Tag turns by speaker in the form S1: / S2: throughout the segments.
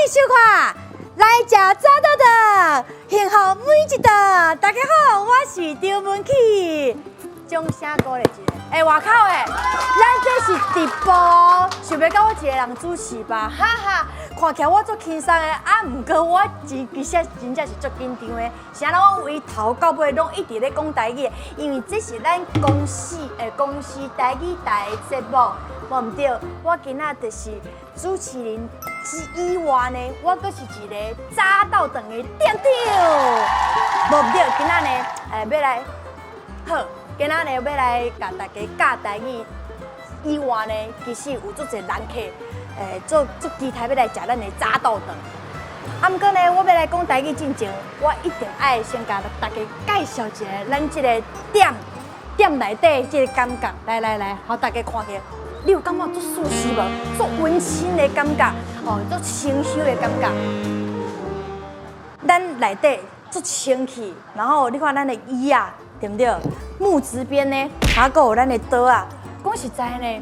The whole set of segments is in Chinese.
S1: 收看，来吃早豆豆，幸福每一道。大家好，我是张文琪。掌声鼓励一下。外口的，咱这是直播，想要甲我一个人主持吧，哈哈。看起来我足轻松的，毋过我其实真正是足紧张的。啥人我从头到尾拢一直咧讲台语，因为这是咱公司台语台的节目，无毋对。我今仔就是主持人之以外呢，我阁是一个早到长的店长，无毋对。今仔呢，要来好，今仔呢要来甲大家教台语以外呢，其实有足侪人客。做期待要来食咱的早豆饭。啊，毋过呢，我要来讲台语之前，我一定爱先甲大家介绍一下咱这个店内底这个感觉。来，互大家看起，你有感觉足舒适无？足温馨的感觉，足清秀的感觉。咱内底足清气，然后你看咱的椅啊，对不对？木质边呢，还佫有咱的桌啊。讲实在呢，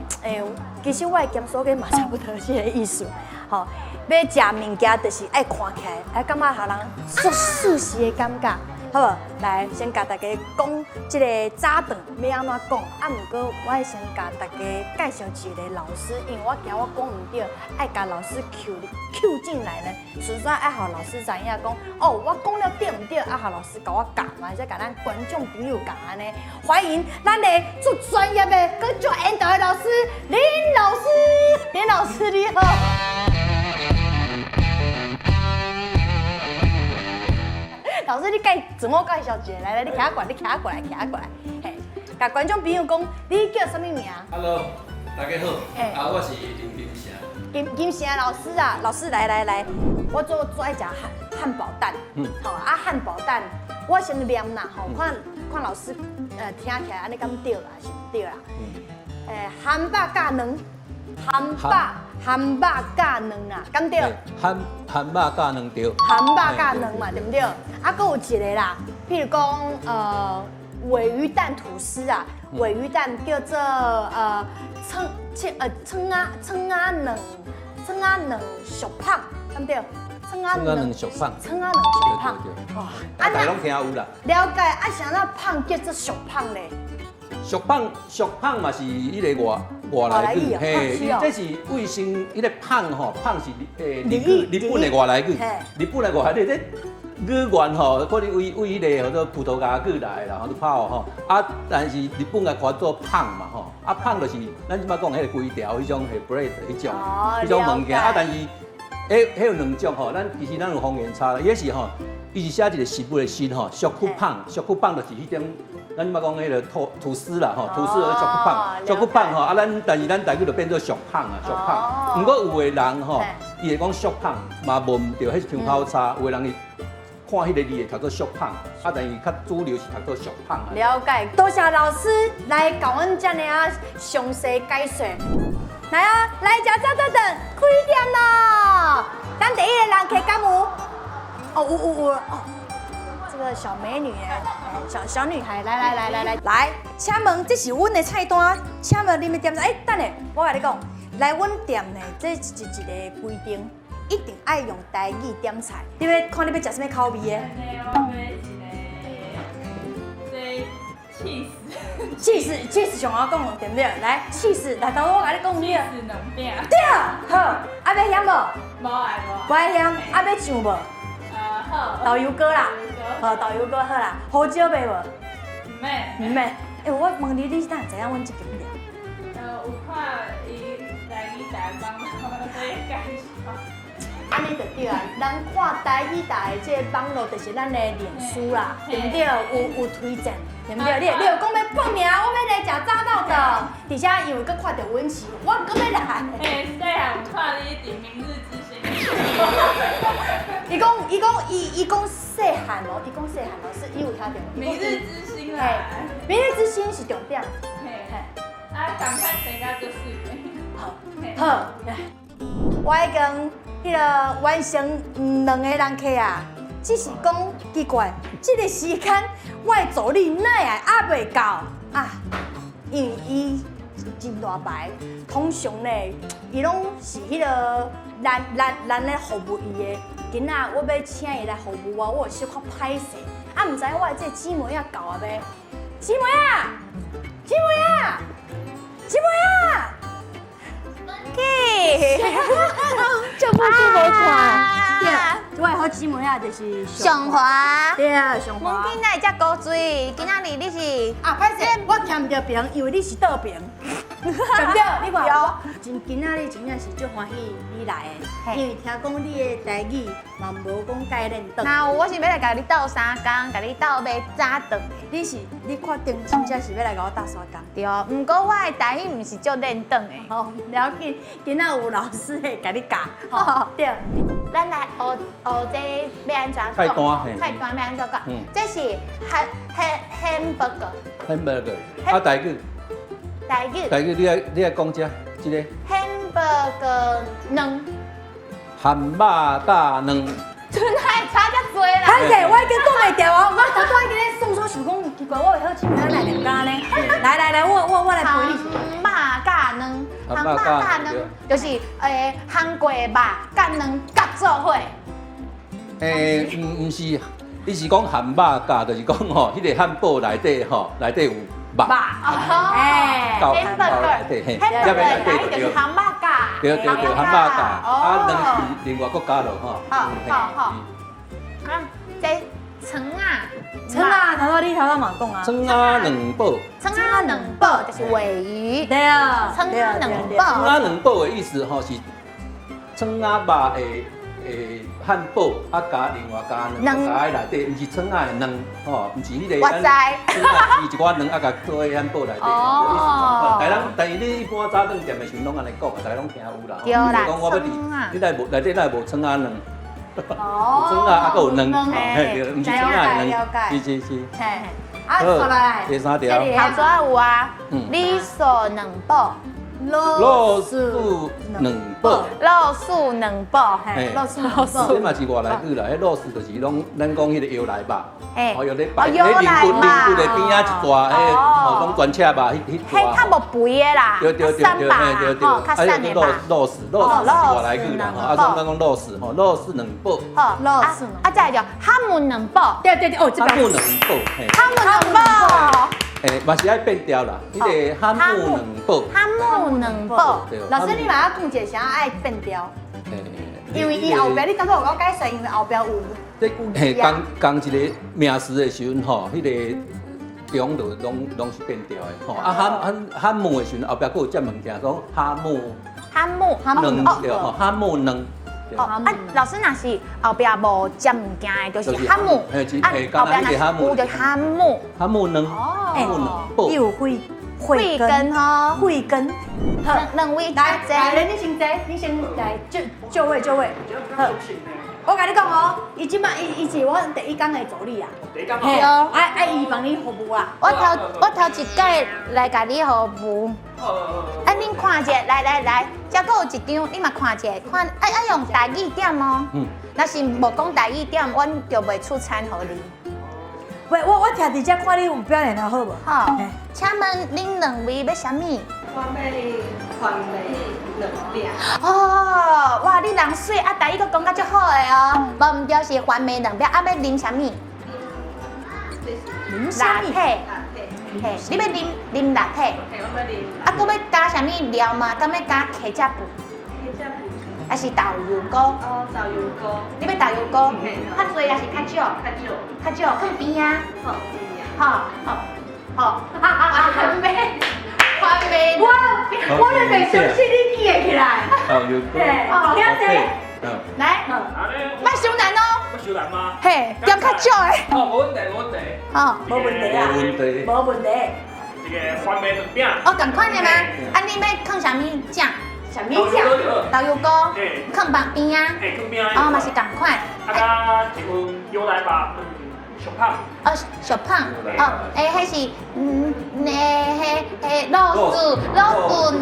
S1: 其实我的咸酥鸡嘛差不多是这个意思。吼，要食物件就是爱看起来，爱感觉互人足舒适的感觉，好无？来，先甲大家讲这个早顿要安怎讲。啊，毋过我要先甲大家介绍一个老师，因为我惊我讲唔对，爱甲老师 Q 进来呢，顺便爱互老师知影讲，我讲了对唔对？啊，互老师甲我教嘛，再甲咱观众朋友教安尼。欢迎咱的最专业的、佮最缘投的老师林老师，林老师你好。老师，你自我介绍一下，来，你徛过来，嘿，甲观众朋友讲，你叫什么名
S2: ？Hello， 大家好，我是林金城。
S1: 金城老师啊，老师来，我最爱食汉堡蛋，好啊，汉堡蛋，我先念啦，吼，看老师听起来安尼敢对啦，是毋对啦？汉堡加卵，汉堡加卵啦，敢对？
S3: 汉堡加卵对。
S1: 汉堡加卵嘛，对不对？啊，佫有一个啦，譬如讲鲔鱼蛋吐司啊，鲔鱼蛋叫做葱仔卵熟胖，对不对？葱仔卵熟胖。
S3: 哇，大家拢听有啦。
S1: 了解啊，啥那胖叫做熟胖咧？
S3: 熟胖嘛是迄个外来语，嘿，这是卫生，迄个胖吼，胖是日本的外来语，日本的外来语，这语言吼，可能为迄个叫做葡萄牙语来啦，吼，都泡吼，啊，但是日本个看做胖嘛吼，啊胖就是咱即摆讲迄个规条迄种迄 bread 迄种物件，啊，但是迄有两种吼，其实咱有方言差，也是吼，伊是写一个食物的食吼，小酷胖就是迄种。咱即摆讲迄个吐司啦吼，吐司的小酷胖吼，啊但是咱台语就变做俗胖啊，俗胖。不过有的人吼，伊会讲俗胖，嘛无唔对，迄是腔口差。有的人伊看迄个字会读做俗胖，啊但是较主流是读做俗胖啊。
S1: 了解，多谢老师来教阮遮尔啊详细解说。来啊，来食早豆饭，开店咯！咱第一个人客敢有？有。这个小美女小女孩，来，请问这是阮的菜单，请问你们点啥？等下，我甲你讲，来阮店呢，这是一个规定，一定爱用台语点菜。你要看你要食什么口味的？气死上我讲对不对？来，气死，来，等我甲你讲对。对，好，啊要咸无？无爱咸，啊要酱无？好。豆油糕啦。好，豆油糕好啦，胡椒卖无？唔卖。我问你是哪知影阮这间店？
S4: 有看伊台语台帮我介绍。
S1: 安尼就对啊，咱看台语台的这网络就是咱的脸书啦，对不对？有推荐，对不对？你有讲要报名，我要来食早豆饭，而且又搁看到阮是，我搁要来。
S4: 细汉有看你伫明日之星。
S1: 伊讲细汉哦，是伊有听到。
S4: 明日之星啦，
S1: 明日之星是重点。
S4: 赶快生甲做水的。
S1: 好，我已经迄个完成2个人客啊，只是讲奇怪，这个时间我的助理哪会还袂到啊？因为伊真大牌，通常呢，伊拢是迄个咱咧服务伊的，今仔我要请伊来服务我，我有小可歹势，啊，唔知我的这姊妹啊到啊未？姊妹啊，姊妹啊，姊妹啊，
S5: 去，
S1: 就不去无看。对，我的好姊妹啊，就是
S5: 上华。
S1: 对啊，上
S5: 阮
S1: 华。
S5: 今仔才高水，今仔日你是
S1: 啊，歹势，我听唔到病，以为你是倒病，对不对？你看我，今仔日真正是足欢喜你来的，因为听讲你的台语嘛无讲改练倒。
S5: 那我是要来甲你斗三工，甲你斗要早顿的。
S1: 你确定真正是要来甲我打三工？
S5: 对，毋过我的台语毋是足练顿的。
S1: 好，了解，今仔有老师会甲你教，吼，对。
S5: 咱来学这要安怎讲？
S3: 菜单嘿
S5: 菜单要安怎讲？这是hamburger。
S3: hamburger，啊台语，
S5: 台语
S3: 台语你爱讲这个
S5: hamburger 卵，
S3: 汉堡甲卵，
S5: 真还差遮多啦。
S1: 歹势，我已经讲袂掉啊！我头拄已经咧算数想讲，奇怪，我会好姊妹来两家呢？来，我来陪你。
S5: 汉堡甲卵，汉堡甲卵就是韩国肉甲卵夹做伙。
S3: 毋是，伊是讲汉堡甲，就是讲吼，迄个汉堡内底吼，内底有肉，
S1: 哎，
S3: 到内底嘿，hamburger
S5: 内底就是汉堡甲，
S3: 对，汉堡甲，啊卵是另外搁加落吼。
S5: 好，啊，这肠啊，
S1: 葱啊，头拄嘛讲啊。
S3: 葱啊两堡，
S5: 葱啊两堡就是尾鱼，
S1: 对啊，
S5: 葱啊两
S3: 葱
S5: 堡，
S3: 啊两堡的意思吼是葱啊肉汉堡啊加另外加卵，加喺内底，毋是葱啊的卵吼，毋是迄个。
S5: 我知。
S3: 是一寡卵啊，甲做喺汉堡内底。哦。但是你一般早顿店的时候拢安尼讲，大家拢听有啦。
S5: 对啦，
S3: 讲我要你内底内无葱啊卵。
S1: 哦。
S3: 葱啊，啊，还有卵，
S1: 嘿，
S3: 毋是葱啊的
S1: 了
S3: 卵，
S1: 解。
S3: 是。
S1: 嘿，啊，过来。
S3: 第三条。
S5: 后座有啊，里索两堡，
S3: 肉丝两堡。
S5: 肉素两堡，
S3: 嘿
S1: 肉丝
S3: 这嘛是外来语啦，迄肉丝就是咱讲迄个腰来吧，
S5: 嘿
S3: 有咧摆，
S5: 腰来肉
S3: 的边仔一大，吼讲转车吧，迄
S5: 嘿，较无肥的啦，散吧啦，吼，较散的吧。
S3: 肉丝是外来语啦，啊，咱讲肉丝吼，肉丝两堡，
S5: 好，再来就哈姆两堡，
S1: 对，哦，这边。
S3: 哈姆两堡，嘿，
S5: 哈姆两堡，
S3: 嘛是爱变调啦，迄个哈姆两堡，
S5: 哈姆两堡，
S1: 老师，你嘛要讲一个啥爱变调？因为伊后壁，你刚才有讲解释，因为后壁有。
S3: 这讲一个名词的时阵吼，迄个中就拢是变调的吼。啊汉姆的时阵，后壁佫有接物件，讲哈姆两对吼，哈姆两。
S5: 啊，老师若是后壁无接物件的，就是哈姆。啊，后壁若是有就哈姆。
S3: 哈姆两，哈姆两堡。
S1: 有慧根
S5: 吼，
S1: 慧根。
S5: 两位
S1: 来，你先坐，你先来就位。好，我甲你讲哦，伊即摆伊是我第一天的助理啊。
S2: 第一天
S5: 对哦，
S1: 伊帮你服务啊。
S5: 我头一届来甲你服务。啊，恁看者，来，遮佫有一张，你嘛看者，看爱用台语点哦。若是无讲台语点，阮就袂出餐互你。
S1: 喂，我徛伫遮看你有表现好无？
S5: 好，请问恁两位要啥物？
S4: 我要番梅两饼。
S5: 哦，哇，你人水啊，台语佫讲甲足好的哦。无毋对是番梅两饼，啊要啉啥物？拿铁。嘿，你要啉拿铁？
S4: 嘿，我要啉。
S5: 啊，佫要加啥物料吗？敢要加茄汁布？还是豆油膏？
S4: 哦，豆油膏。
S5: 你要豆油膏？较多还是较少？较少，放边啊。好，番梅。
S1: 我就袂相信你记会起来。
S3: 好，有
S1: 对，了解。
S5: 来，莫伤难哦。
S2: 要收人吗？
S5: 嘿，点较少的。
S2: 哦，无问题。
S5: 好，
S1: 无问题啊，无问题。
S2: 这个番梅两饼。
S5: 哦，同款的吗？啊，你要放啥物酱？
S1: 啥物酱？
S5: 豆油膏。放旁边啊。
S2: 嘿，旁边。
S5: 哦，嘛是同款。
S2: 啊，加一份腰来吧，小胖。
S5: 哦，小胖。哦，迄是肉丝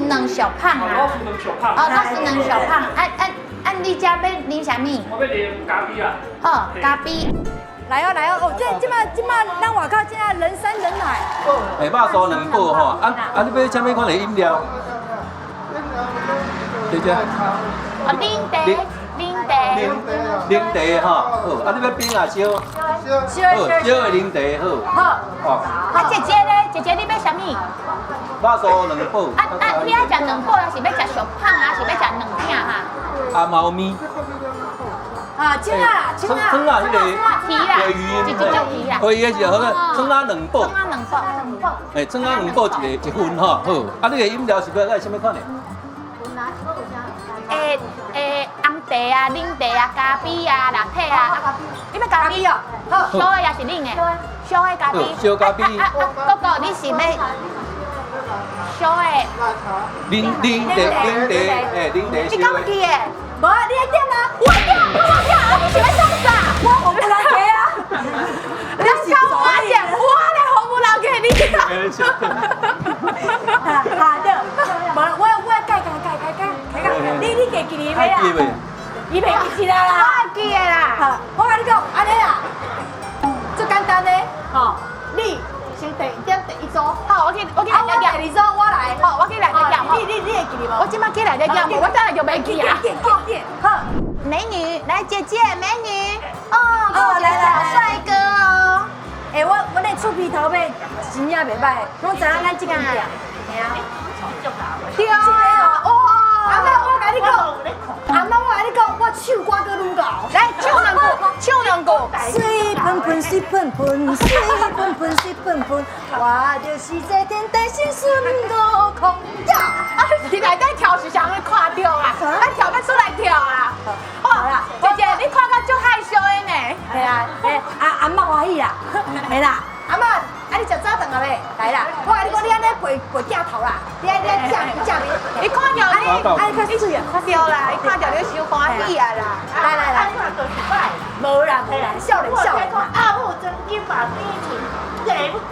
S5: 两小胖啊。
S2: 肉丝两小胖。
S5: 哦，肉丝两小胖。你遮要啉啥物？
S2: 我要啉咖啡啊。
S5: 好，咖啡。
S1: 来哦，即摆咱外口即下人山人海。
S3: 肉酥两堡吼，你要啥物款的饮料？姐姐。
S5: 哦，零茶，
S3: 零茶哈，好，啊你要冰啊烧，好，烧的零茶好，哦，
S5: 啊姐姐咧，姐姐你要啥物？
S3: 肉酥2宝，
S5: 你爱食2宝，还是要食小胖啊？是要食2片哈？
S3: 啊猫咪，
S1: 啊，青啊，
S3: 葱啊，迄个
S5: 皮啦，
S3: 鲔鱼，
S5: 一种皮啦。
S3: 鲔鱼是好个，葱啊2宝，
S5: 葱啊2宝，
S3: 诶，葱啊2宝一份吼，好，啊你个饮料是要爱什么款的？
S5: 红茶啊、冷茶啊、咖啡啊、拿铁啊，你要咖啡哦？好，烧的也是冷的，烧的咖啡。
S3: 烧咖啡。
S5: 哥哥，你是要烧的？
S3: 冷茶，
S5: 你敢去的？
S1: 无，你来点啊！
S5: 我点，你是要创啥？
S1: 我红不拉给啊！
S5: 你讲我点，我来红不老给你讲。
S1: 好的，无，我改，你给记哩未啊？伊袂记起来啦。
S5: 我记的啦。
S1: 好，我甲你讲，安尼啦，最简单的，吼，你先第一组，
S5: 好，我去来
S1: 第二组我来，
S5: 好，我去来点。
S1: 你会记哩无？
S5: 我即马起来点，我等下就袂记啊。
S1: 点，好。
S5: 美女，来姐姐，美女。哦，
S1: 来
S5: 小帅哥哦。
S1: 哎，我那厝边头尾真正袂歹，我知影咱即间店，嘿啊。
S5: 对啊，哇！
S1: 阿妈，我甲你讲，阿妈，我甲你讲，我唱歌搁愈高。
S5: 来唱两句。
S1: 水喷喷，水喷喷，水喷喷，水喷喷，我就是这天带心顺悟空呀！
S5: 啊，你内底跳是啥物看到啊？咱跳要出来跳啊！
S1: 好啦，
S5: 姐姐，你看到足害羞的呢。
S1: 系啊，阿妈欢喜啦，系啦，阿妈，啊你食早顿啊未？来啦，我甲你讲，你安尼背镜头啦，你正面，
S5: 你看到
S1: 你较水啊，
S5: 对啦，你看到你伤欢喜啊啦。
S1: 来，无啦，少年啦。
S4: 阿母真金马第一群，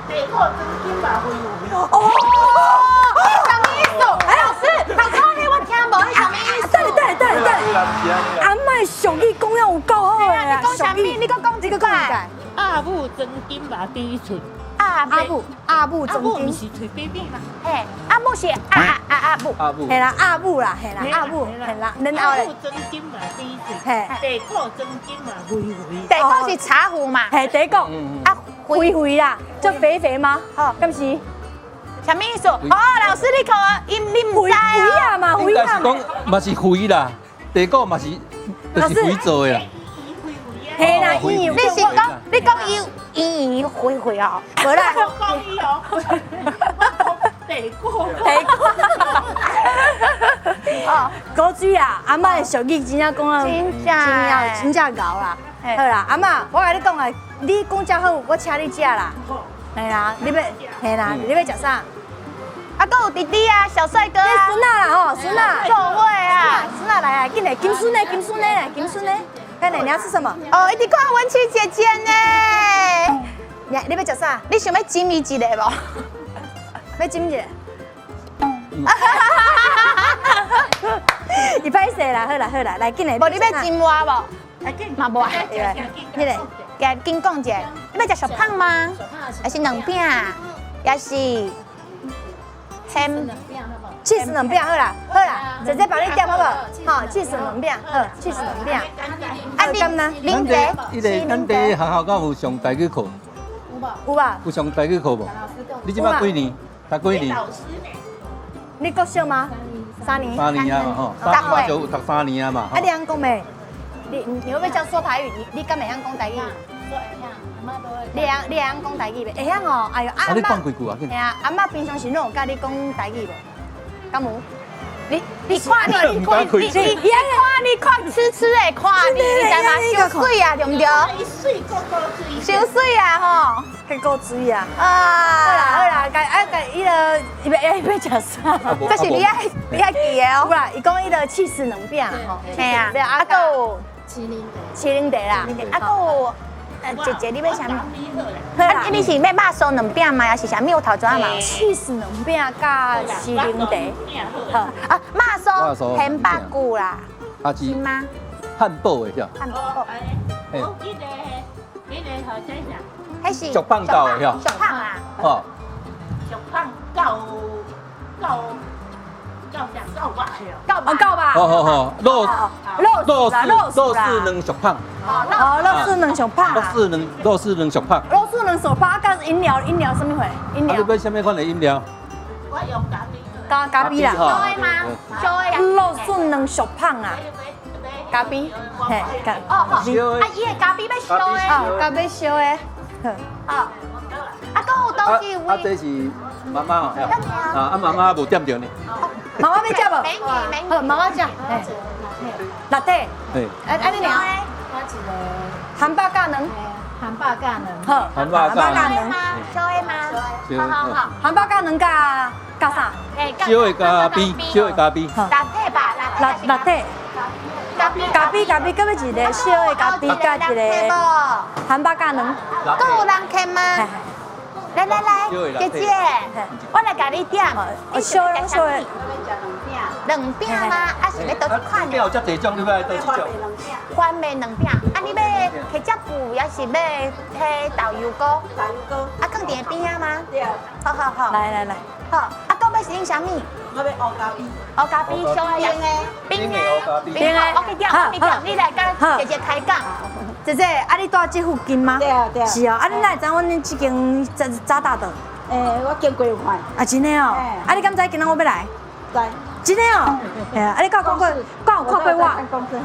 S4: 地口真金马飞飞。
S5: 哦，什么意思？老师，老师，我听无，迄什么意思？
S1: 等，阿妈俗语讲了有够好诶啊！
S5: 你讲啥物？你讲
S1: 这个讲一下。
S4: 阿母真金马第一群。
S5: 阿
S1: 母
S4: 阿
S1: 真金，
S4: 母是腿背背嘛？
S5: 嘿，阿母是阿母。
S1: 系啦，阿母啦，系啦，然后咧，
S4: 阿母真金马第一群。
S1: 嘿，
S4: 地口真金马飞飞。
S5: 第个是茶壶嘛？
S1: 系第一个，
S5: 啊，
S1: 肥啦，就肥吗？好，敢是？
S5: 什么意思？哦，老师，你看，你唔知啊？
S1: 肥啊嘛，
S3: 应该是讲嘛是肥啦，地沟嘛是就是肥做的啦。
S1: 系啦，
S5: 你是讲你讲圆肥肥哦？
S1: 无啦，
S4: 我讲伊哦，地口。
S5: 哦，
S1: 古水啊，阿妈的俗语真正讲啊，真正牛啦。好啦，阿妈，我甲你讲啊，你讲遮好，我请你食啦。系啦，你要食啥？
S5: 啊，还有弟弟啊，小帅哥啊，
S1: 孙啊啦吼，孙啊，
S5: 座位啊，
S1: 孙啊来啊，紧来，金孙呢，看你要吃什么？
S5: 哦，一直看文琪姐姐呢。
S1: 你要食啥？
S5: 你想要จิ้伊一个无？
S1: 要จิ้一个？你歹势啦，好啦，来紧来。
S5: 无你要จิ้我无？嘛无啊。
S1: 你来，
S5: 给紧讲者，你要食小胖吗？还是2片？也是hem
S1: cheese 2片好啦，姐姐帮你点好不好？好，cheese 2片，好，cheese 2片。
S5: 啊，恁姐，
S3: 咱伫学校敢有上台语课？
S1: 有吧？
S3: 有上台语课无？你即摆几年？读几年？
S1: 你国小吗？3年。
S3: 3年啊嘛吼，3年就读3年啊嘛。
S1: 啊，你会讲没？你会不会教说台语？你敢会晓讲台语？你会晓讲台语袂？会晓哦。哎呦，
S3: 啊，你讲几句啊？
S1: 系啊，阿妈平常时拢有教你讲台语无？敢有？
S5: 你看你看吃诶，看你知吗？伤水啊，对不对？伤水啊吼，
S1: 太够水啊！
S5: 啊，
S1: 好啦，伊个要食啥？
S5: 这是你爱记的哦。
S1: 有啦，伊讲伊个cheese 2片吼，
S5: 嘿啊，啊个有
S1: 麒麟茶啦，
S5: 啊个有。姐姐，你要啥物？啊，你是要肉酥2片吗？还是啥物？有头转嘛
S1: ？cheese 2片加麒麟茶。
S5: 好啊，肉酥很八股啦，
S3: 是
S5: 吗？
S3: 汉堡的叫。
S5: 汉堡。
S4: 迄个好像啥？
S5: 还是
S3: 小胖狗的叫。
S5: 小胖啊。
S3: 哦。
S4: 小胖狗
S1: 够吧？
S3: 好，肉
S1: 肉
S3: 丝两小胖，
S1: 肉丝两上胖啊，
S3: 肉丝两小胖。
S1: 肉丝两手胖，甲饮料什么货？饮料
S3: 你要什么款的饮料？
S1: 咖啡啦，
S5: 烧的吗？烧的呀。
S1: 肉丝两小胖啊，咖啡，嘿，
S5: 哦好，啊伊的咖啡要烧的。
S1: 咖啡烧的，
S5: 好。啊，搁有倒去位。
S3: 这是妈妈哦，妈妈无点着呢。
S1: 妈妈要食无？
S5: 美女美女。
S1: 好，妈妈食，嘿，辣底，
S3: 嘿，
S1: 安尼尔，汉堡加两，
S5: 汉堡加两。
S1: 好，
S3: 汉堡加
S1: 两，
S5: 烧的吗？好。
S1: 汉堡加两加啥？
S3: 烧的加冰，烧的加冰。
S5: 辣体吧，
S1: 辣底。咖啡，搁要一个烧的咖啡，加一个汉堡加两。
S5: 搁有人客吗？来，姐姐，我来甲你点。
S1: 烧的。
S5: 两饼吗？啊是要倒一款的？
S3: 有遮侪种，你要倒一种？
S5: 番麦两饼。啊你要茄汁布，还是要迄豆油膏？豆油膏。啊放伫边啊吗？对。好。来。好，啊搁要是用啥物？我要乌咖啡。乌咖啡烧的冰的。冰的。我去点，你来甲姐姐开讲。
S1: 姐姐，啊你住这附近吗？
S6: 对。
S1: 是哦，啊你哪会知阮恁这间早大的？
S6: 我经过有看。
S1: 啊真的哦，啊你敢知今仔我要来？
S6: 知。
S1: 真的哦，啊你有看过我？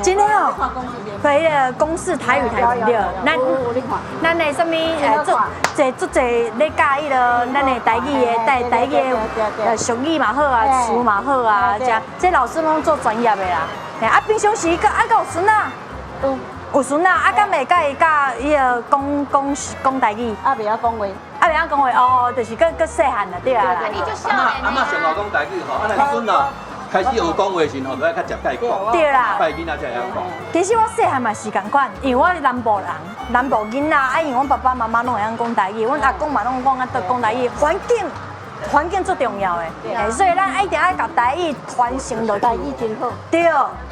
S1: 真的哦，对迄个公视台语台对，咱的什么做咧教伊了，咱的台语的台语的俗语嘛好啊，词嘛好啊，这老师拢做专业的啦。啊平常时个有孙啊？有孙啊，啊敢会甲伊讲台语？
S6: 袂晓讲话。
S1: 袂晓讲话哦，就是个细汉啦，对啊。
S5: 你就少
S3: 阿嬷上学讲台语吼，啊那孙哦开始学讲话时吼，都要较食解讲。
S1: 对啦。
S3: 拜囡仔才会晓讲。
S1: 其实我细汉嘛是共款，因为我是南部人，南部囡仔，啊因为阮爸爸妈妈拢会晓讲台语，阮阿公嘛拢讲讲台语，环境最重要的，所以咱一定要甲台语传承落去。
S6: 台语真好。
S1: 对，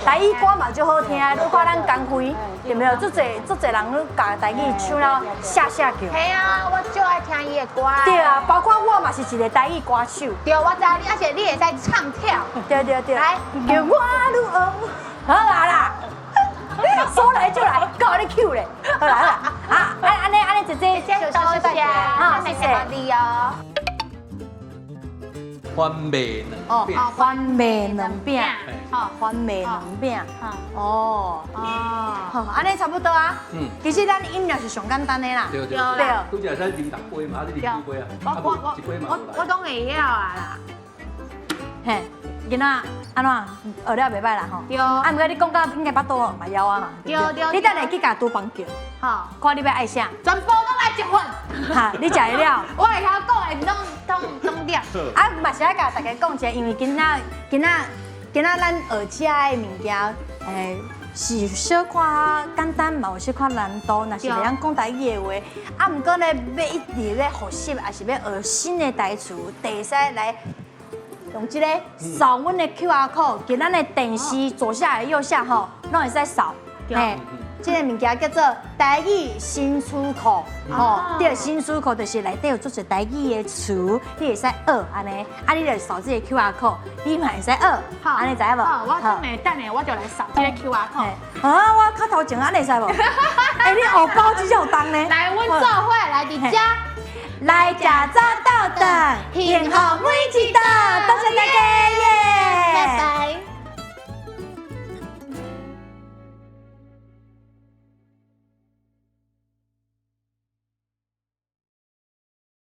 S1: 台语歌嘛就好听，你看咱光辉，对没有？足侪人都甲台语唱了下叫。
S5: 系啊，我最爱听伊的歌。
S1: 对啊，包括我嘛是一个台语歌手。
S5: 对，我知你，而且你会使唱跳。
S1: 对。
S5: 来，
S1: 叫我如何？好啦。说来就来，搞你 Q 嘞！好啦，安尼姐姐，
S5: 谢谢多谢，
S1: 啊，谢谢
S5: 你哦。
S3: 番麦两饼。
S1: 番麦两饼，番麦两饼，好，安尼差不多啊。其实咱饮料是上简单的啦。
S3: 对。拄则使啉六杯嘛，你啉几杯啊？一杯嘛。
S5: 我讲会晓啊啦。
S1: 嘿，囡仔安怎学了袂歹啦吼。
S5: 对。
S1: 啊，毋过你讲到应该巴肚嘛枵啊嘛。
S5: 对。
S1: 你等下去甲厨房叫，
S5: 好，
S1: 看你要爱啥。
S5: 全部拢来一份。
S1: 哈，你食会了？
S5: 我会晓讲的拢点。
S1: 啊，嘛是爱甲大家讲一下，因为今仔咱学食的物件，是小可简单，嘛有小可难度。若是袂晓讲台语的话，啊，毋过呢，要一直咧学习，还是要学新的台词，会使来用这个扫阮的 QR code，给咱的电视左下右下吼，拢会使扫。嘿，这个物件叫做台语新出口，吼，这个新出口就是内底有做一台语的词，你会使学安尼，啊，你就扫这个 QR code，你嘛会使学，安尼知影无？
S5: 好，我等下我就来扫这个 QR code。
S1: 啊，我较头前安尼使无？你荷包真有重呢。
S5: 来，阮做伙来伫遮，
S1: 来食早豆豆，幸福每一顿。